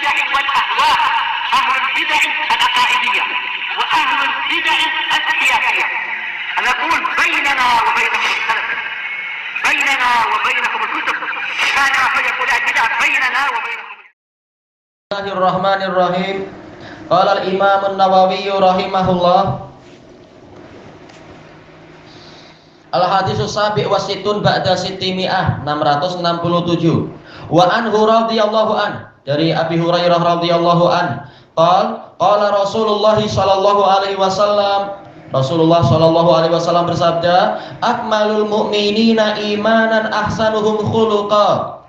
البدع والأهواء، أهل البدع العقائدية وأهل البدع السياسية. نقول بيننا وبينكم السلف، بيننا وبينكم الكتب، كان فيقول البدع بيننا وبينكم. Bismillahirrahmanirrahim. Qala al-Imam an-Nawawi rahimahullah. Al-haditsus sabi' wa sittun ba'da sittimi'ah, 667. Wa anhu radhiyallahu an, dari Abi Hurairah radhiyallahu an, qala Rasulullah sallallahu alaihi wasallam, Rasulullah sallallahu alaihi wasallam bersabda, akmalul mu'minina imanan ahsanuhum khuluqa.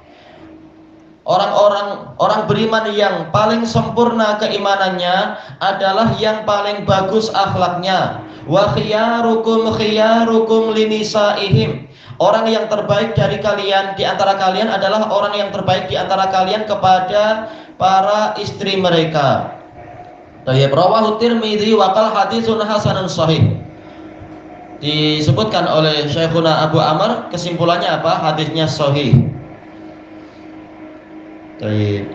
Orang beriman yang paling sempurna keimanannya adalah yang paling bagus akhlaknya. Wa khiyarukum khiyarukum linisaihim. Orang yang terbaik dari kalian, di antara kalian adalah orang yang terbaik di antara kalian kepada para istri mereka. Tayyib, rawahu Tirmidzi wa qal haditsun hasanun shahih. Disebutkan oleh Syekhuna Abu Amr, kesimpulannya apa? Hadisnya sahih. Tayyib.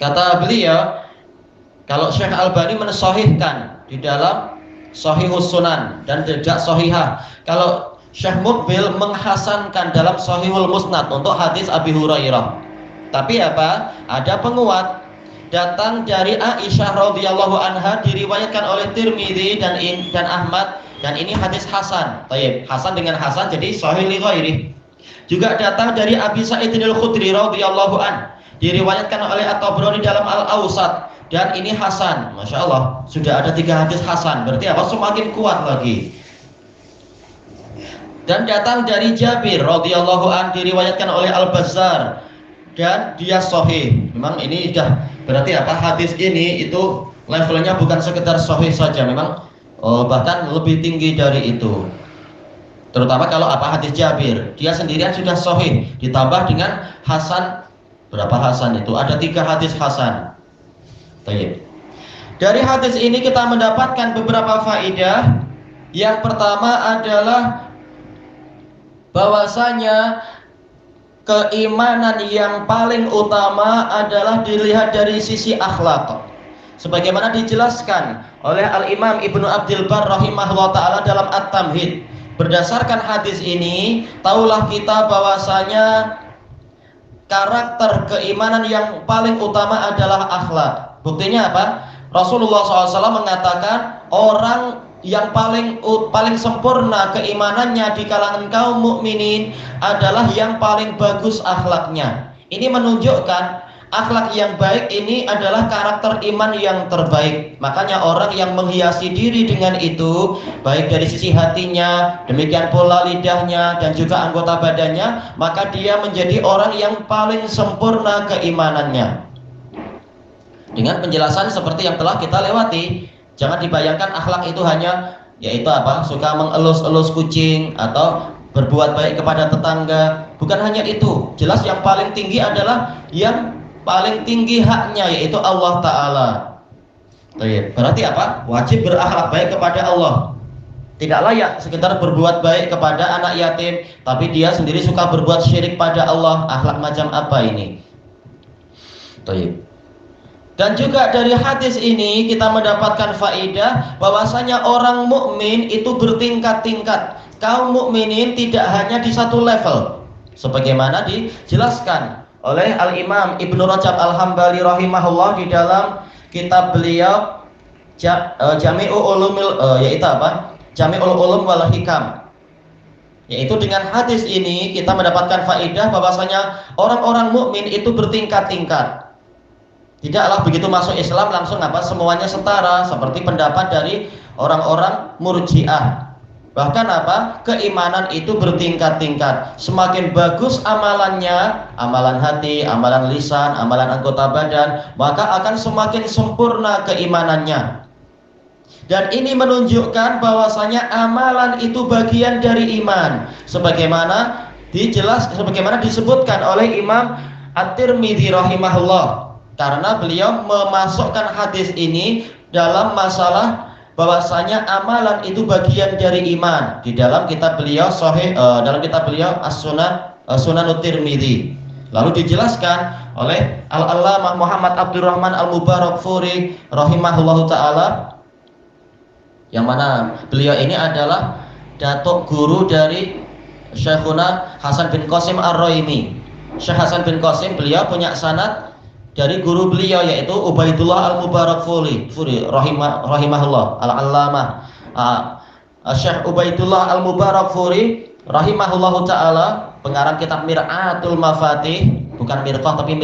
Kata beliau, kalau Syekh Albani mensahihkan di dalam Shahihus Sunan dan tidak sahihah. Kalau Syekh Muqbil menghasankan dalam Shahihul Musnad untuk hadis Abi Hurairah. Tapi apa? Ada penguat datang dari Aisyah radhiyallahu anha, diriwayatkan oleh Tirmidzi dan Ahmad, dan ini hadis hasan. Tayyib, hasan dengan hasan jadi sahih li ghairi. Juga datang dari Abi Sa'id al-Khudri radhiyallahu an, diriwayatkan oleh At-Tabrani dalam Al-Awsat, dan ini hasan. Masya Allah, sudah ada 3 hadis hasan. Berarti apa? Semakin kuat lagi. Dan datang dari Jabir radhiyallahu an, diriwayatkan oleh Al-Bazzar, dan dia sahih. Memang ini sudah berarti apa? Hadis ini itu levelnya bukan sekedar sahih saja, memang bahkan lebih tinggi dari itu. Terutama kalau apa? Hadis Jabir, dia sendirian sudah sahih, ditambah dengan hasan. Berapa hasan itu? Ada 3 hadis hasan. Baik. Dari hadis ini kita mendapatkan beberapa faedah. Yang pertama adalah bahwasanya keimanan yang paling utama adalah dilihat dari sisi akhlak, sebagaimana dijelaskan oleh Al-Imam Ibnu Abdul Barr rahimahullah ta'ala dalam At-Tamhid. Berdasarkan hadis ini, taulah kita bahwasanya karakter keimanan yang paling utama adalah akhlak. Buktinya apa? Rasulullah SAW mengatakan orang yang paling sempurna keimanannya di kalangan kaum mukminin adalah yang paling bagus akhlaknya. Ini menunjukkan akhlak yang baik ini adalah karakter iman yang terbaik. Makanya orang yang menghiasi diri dengan itu, baik dari sisi hatinya, demikian pula lidahnya dan juga anggota badannya, maka dia menjadi orang yang paling sempurna keimanannya. Dengan penjelasan seperti yang telah kita lewati. Jangan dibayangkan akhlak itu hanya yaitu apa? Suka mengelus-elus kucing atau berbuat baik kepada tetangga. Bukan hanya itu. Jelas yang paling tinggi adalah yang paling tinggi haknya, yaitu Allah Ta'ala. Berarti apa? Wajib berakhlak baik kepada Allah. Tidak layak sekedar berbuat baik kepada anak yatim, tapi dia sendiri suka berbuat syirik pada Allah. Akhlak macam apa ini? Dan juga dari hadis ini kita mendapatkan faedah bahwasanya orang mukmin itu bertingkat-tingkat. Kaum mukminin tidak hanya di satu level, sebagaimana dijelaskan oleh Al-Imam Ibnu Rajab Al-Hambali rahimahullah di dalam kitab beliau Jami'ul Ulumil yaitu apa? Jami'ul Ulum wal Hikam. Yaitu dengan hadis ini kita mendapatkan faedah bahwasanya orang-orang mukmin itu bertingkat-tingkat. Tidaklah begitu masuk Islam langsung apa? Semuanya setara seperti pendapat dari orang-orang Murji'ah. Bahkan apa? Keimanan itu bertingkat-tingkat. Semakin bagus amalannya, amalan hati, amalan lisan, amalan anggota badan, maka akan semakin sempurna keimanannya. Dan ini menunjukkan bahwasanya amalan itu bagian dari iman, sebagaimana disebutkan oleh Imam At-Tirmidzi rahimahullah. Karena beliau memasukkan hadis ini dalam masalah bahwasanya amalan itu bagian dari iman di dalam kitab beliau Sahih dalam kitab beliau As-Sunan Tirmidzi. Lalu dijelaskan oleh Al-Allamah Muhammad Abdurrahman Al-Mubarakfuri rahimahullahu taala, yang mana beliau ini adalah datuk guru dari Syekhuna Hasan bin Qasim Ar-Raimi. Syekh Hasan bin Qasim beliau punya sanad dari guru beliau yaitu Ubaidullah Al-Mubarakfuri rahimahullah, Al-Allamah Syekh Ubaidullah Al-Mubarakfuri rahimahullahu taala, pengarang kitab Mir'atul Mafatih, bukan Mirqah tapi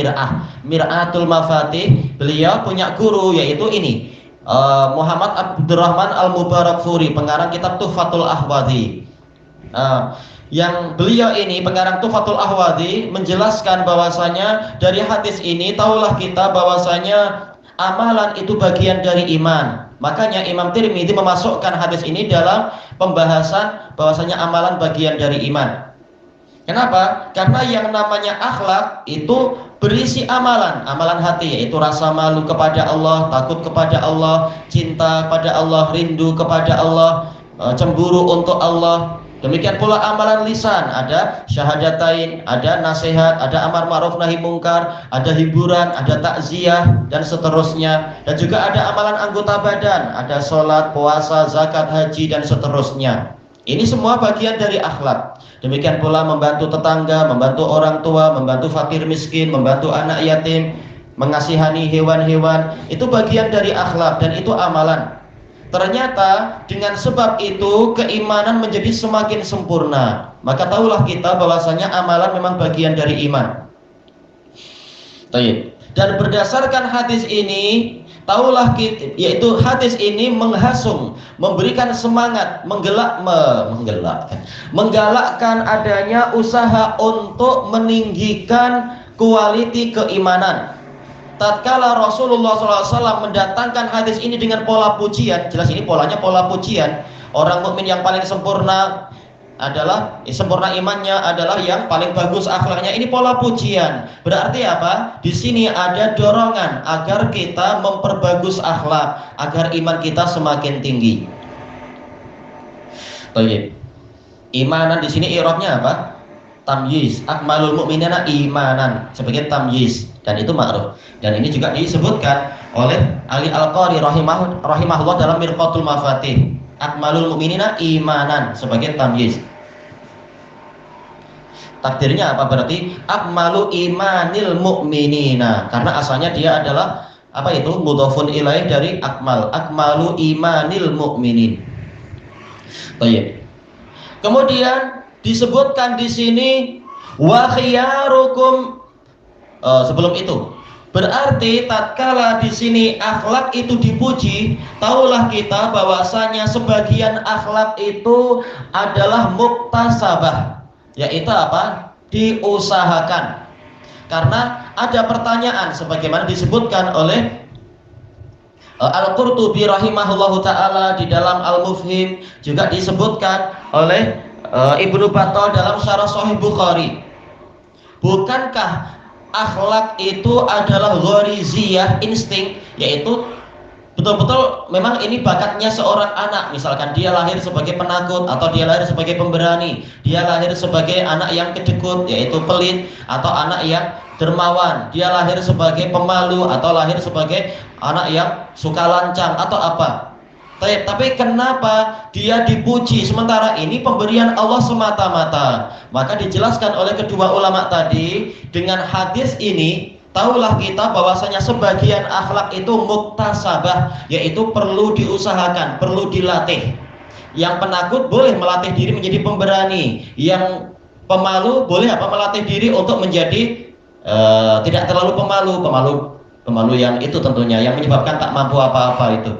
Mir'atul Mafatih. Beliau punya guru yaitu ini Muhammad Abdurrahman Al-Mubarakfuri, pengarang kitab Tuhfatul Ahwadhi. Yang beliau ini pengarang Tuhfatul Ahwadhi menjelaskan bahwasanya dari hadis ini tahulah kita bahwasanya amalan itu bagian dari iman. Makanya Imam Tirmidzi memasukkan hadis ini dalam pembahasan bahwasanya amalan bagian dari iman. Kenapa? Karena yang namanya akhlak itu berisi amalan hati, yaitu rasa malu kepada Allah, takut kepada Allah, cinta pada Allah, rindu kepada Allah, cemburu untuk Allah. Demikian pula amalan lisan, ada syahadatain, ada nasihat, ada amar ma'ruf nahi mungkar, ada hiburan, ada takziah dan seterusnya. Dan juga ada amalan anggota badan, ada sholat, puasa, zakat, haji dan seterusnya. Ini semua bagian dari akhlak. Demikian pula membantu tetangga, membantu orang tua, membantu fakir miskin, membantu anak yatim, mengasihani hewan-hewan, itu bagian dari akhlak dan itu amalan. Ternyata dengan sebab itu keimanan menjadi semakin sempurna. Maka tahulah kita bahwasanya amalan memang bagian dari iman. Dan berdasarkan hadis ini, tahulah kita, yaitu hadis ini menghasung, memberikan semangat, menggalakkan adanya usaha untuk meninggikan kualiti keimanan. Tatkala Rasulullah SAW mendatangkan hadis ini dengan pola pujian, jelas ini polanya pola pujian. Orang mukmin yang paling sempurna adalah sempurna imannya adalah yang paling bagus akhlaknya. Ini pola pujian. Berarti apa? Di sini ada dorongan agar kita memperbagus akhlak, agar iman kita semakin tinggi. Imanan di sini i'rabnya apa? Tamyiz. Akmalul mu'minina imanan sebagai tamyiz. Dan itu ma'ruf. Dan ini juga disebutkan oleh Ali Al-Qari rahimahullah dalam Mirqatul Mafatih. Akmalul mu'minina imanan sebagai tamyiz. Takdirnya apa berarti? Akmalu imanil mu'minina. Karena asalnya dia adalah apa itu? Mudhafun ilaih dari akmal. Akmalu imanil mu'minin. Baik. Kemudian disebutkan di sini wa khiyarukum. Sebelum itu, berarti tatkala di sini akhlak itu dipuji, tahulah kita bahwasanya sebagian akhlak itu adalah muktasabah, yaitu apa? Diusahakan. Karena ada pertanyaan sebagaimana disebutkan oleh Al-Qurtubi rahimahullahu taala di dalam Al-Mufhim, juga disebutkan oleh Ibnu Battal dalam Syarah Sahih Bukhari. Bukankah akhlak itu adalah ghariziyah, insting, yaitu betul-betul memang ini bakatnya seorang anak. Misalkan dia lahir sebagai penakut, atau dia lahir sebagai pemberani, dia lahir sebagai anak yang kedekut yaitu pelit, atau anak yang dermawan, dia lahir sebagai pemalu, atau lahir sebagai anak yang suka lancang atau apa. Tapi kenapa dia dipuji sementara ini pemberian Allah semata-mata? Maka dijelaskan oleh kedua ulama tadi dengan hadis ini, tahulah kita bahwasanya sebagian akhlak itu muktasabah, yaitu perlu diusahakan, perlu dilatih. Yang penakut boleh melatih diri menjadi pemberani, yang pemalu boleh melatih diri untuk menjadi tidak terlalu pemalu yang itu tentunya yang menyebabkan tak mampu apa-apa itu.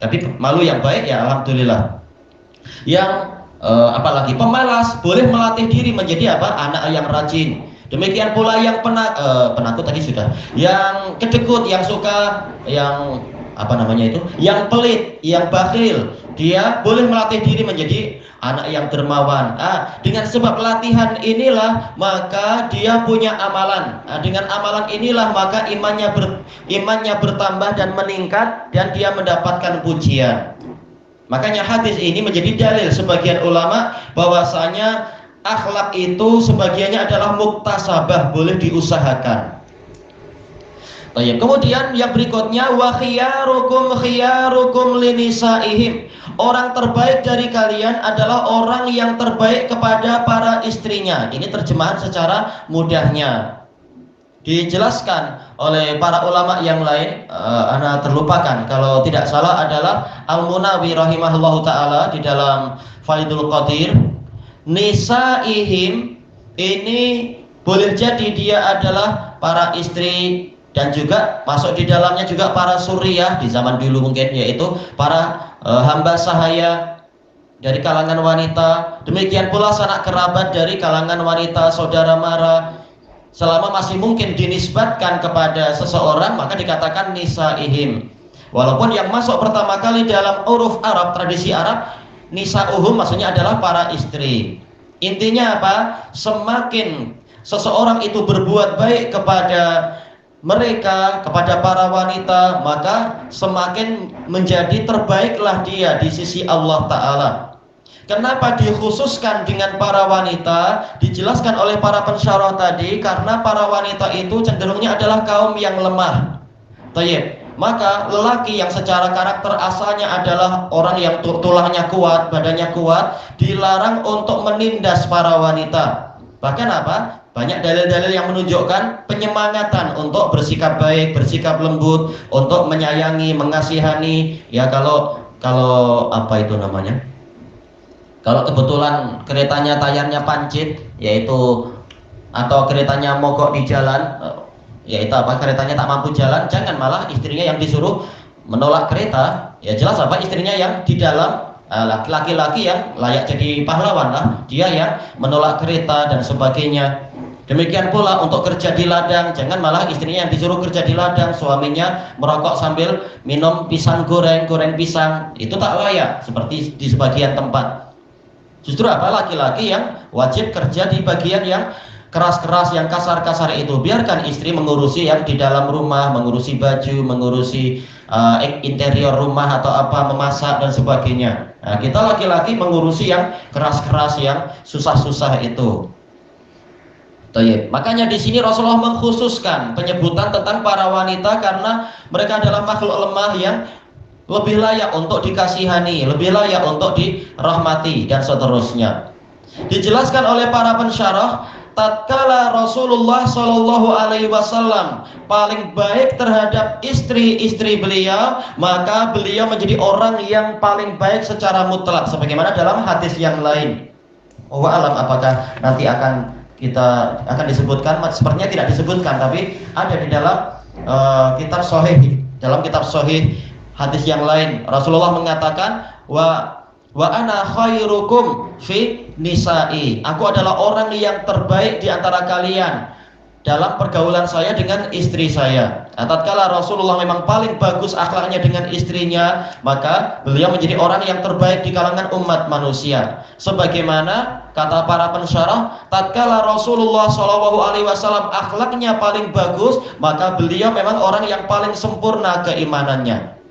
Tapi malu yang baik ya alhamdulillah. Yang apalagi pemalas boleh melatih diri menjadi apa? Anak yang rajin. Demikian pula yang penakut tadi sudah. Yang kedekut, yang suka, yang apa namanya itu? Yang pelit, yang bakhil, dia boleh melatih diri menjadi anak yang dermawan. Dengan sebab latihan inilah maka dia punya amalan. Dengan amalan inilah maka imannya bertambah dan meningkat dan dia mendapatkan pujian. Makanya hadis ini menjadi dalil sebagian ulama bahwasanya akhlak itu sebagiannya adalah muktasabah, boleh diusahakan. Baik. Kemudian yang berikutnya wa khiyarukum linisaihim. Orang terbaik dari kalian adalah orang yang terbaik kepada para istrinya. Ini terjemahan secara mudahnya. Dijelaskan oleh para ulama yang lain, ana terlupakan kalau tidak salah adalah Al-Munawi rahimahullahu taala di dalam Faidul Qadir. Nisaihim ini boleh jadi dia adalah para istri dan juga masuk di dalamnya juga para suriyah di zaman dulu mungkin, yaitu para hamba sahaya dari kalangan wanita. Demikian pula sanak kerabat dari kalangan wanita, saudara mara. Selama masih mungkin dinisbatkan kepada seseorang, maka dikatakan nisaihim. Walaupun yang masuk pertama kali dalam uruf Arab, tradisi Arab, nisauhum maksudnya adalah para istri. Intinya apa? Semakin seseorang itu berbuat baik kepada mereka, kepada para wanita, maka semakin menjadi terbaiklah dia di sisi Allah Ta'ala. Kenapa dikhususkan dengan para wanita? Dijelaskan oleh para pensyarah tadi, karena para wanita itu cenderungnya adalah kaum yang lemah. Tayyib. Maka lelaki yang secara karakter asalnya adalah orang yang tulangnya kuat, badannya kuat, dilarang untuk menindas para wanita. Bahkan apa? Banyak dalil-dalil yang menunjukkan penyemangatan untuk bersikap baik, bersikap lembut, untuk menyayangi, mengasihani. Ya kalau apa itu namanya? Kalau kebetulan keretanya tayarnya pancit, yaitu atau keretanya mogok di jalan, yaitu apa? Keretanya tak mampu jalan, jangan malah istrinya yang disuruh menolak kereta. Ya jelas apa? Istrinya yang di dalam, laki-laki yang layak jadi pahlawan lah, dia yang menolak kereta dan sebagainya. Demikian pula untuk kerja di ladang, jangan malah istrinya yang disuruh kerja di ladang, suaminya merokok sambil minum pisang goreng pisang. Itu tak layak seperti di sebagian tempat. Justru apa? Laki-laki yang wajib kerja di bagian yang keras-keras, yang kasar-kasar itu. Biarkan istri mengurusi yang di dalam rumah, mengurusi baju, mengurusi interior rumah atau apa, memasak dan sebagainya. Nah, kita laki-laki mengurusi yang keras-keras, yang susah-susah itu. Tayyib. Makanya di sini Rasulullah mengkhususkan penyebutan tentang para wanita karena mereka adalah makhluk lemah yang lebih layak untuk dikasihani, lebih layak untuk dirahmati dan seterusnya. Dijelaskan oleh para pensyarah, tatkala Rasulullah Shallallahu Alaihi Wasallam paling baik terhadap istri-istri beliau, maka beliau menjadi orang yang paling baik secara mutlak, sebagaimana dalam hadis yang lain. Wallahu alam, apakah nanti akan disebutkan? Sepertinya tidak disebutkan, tapi ada di dalam kitab Sahih, dalam kitab Sahih hadis yang lain. Rasulullah mengatakan wa ana khairukum fi nisa'i. Aku adalah orang yang terbaik di antara kalian dalam pergaulan saya dengan istri saya. Tatkala Rasulullah memang paling bagus akhlaknya dengan istrinya, maka beliau menjadi orang yang terbaik di kalangan umat manusia. Sebagaimana kata para pensyarah, tatkala Rasulullah SAW akhlaknya paling bagus, maka beliau memang orang yang paling sempurna keimanannya.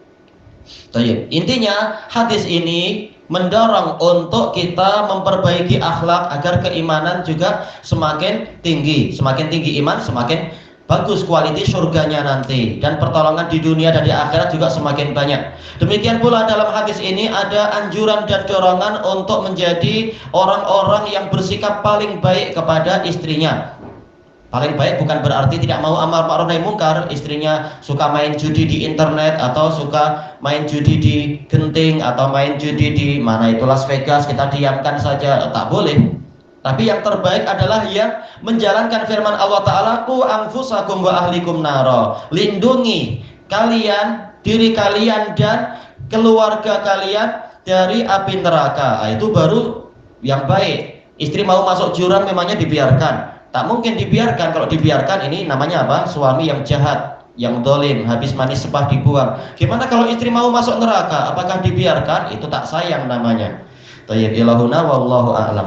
Intinya hadis ini mendorong untuk kita memperbaiki akhlak agar keimanan juga semakin tinggi iman, semakin bagus kualiti surganya nanti, dan pertolongan di dunia dan di akhirat juga semakin banyak. Demikian pula dalam hadis ini ada anjuran dan dorongan untuk menjadi orang-orang yang bersikap paling baik kepada istrinya. Paling baik bukan berarti tidak mau amar ma'ruf nahi mungkar. Istrinya suka main judi di internet, atau suka main judi di genting, atau main judi di mana itu Las Vegas, kita diamkan saja, tak boleh. Tapi yang terbaik adalah yang menjalankan firman Allah Ta'ala, qu anfusakum wa ahlikum naro. Lindungi kalian, diri kalian dan keluarga kalian dari api neraka. Itu baru yang baik. Istri mau masuk jurang memangnya dibiarkan? Tak mungkin dibiarkan. Kalau dibiarkan ini namanya apa? Suami yang jahat, yang dolim, habis manis sepah dibuang. Gimana kalau istri mau masuk neraka? Apakah dibiarkan? Itu tak sayang namanya. Tayyib ilahuna wallahu a'lam.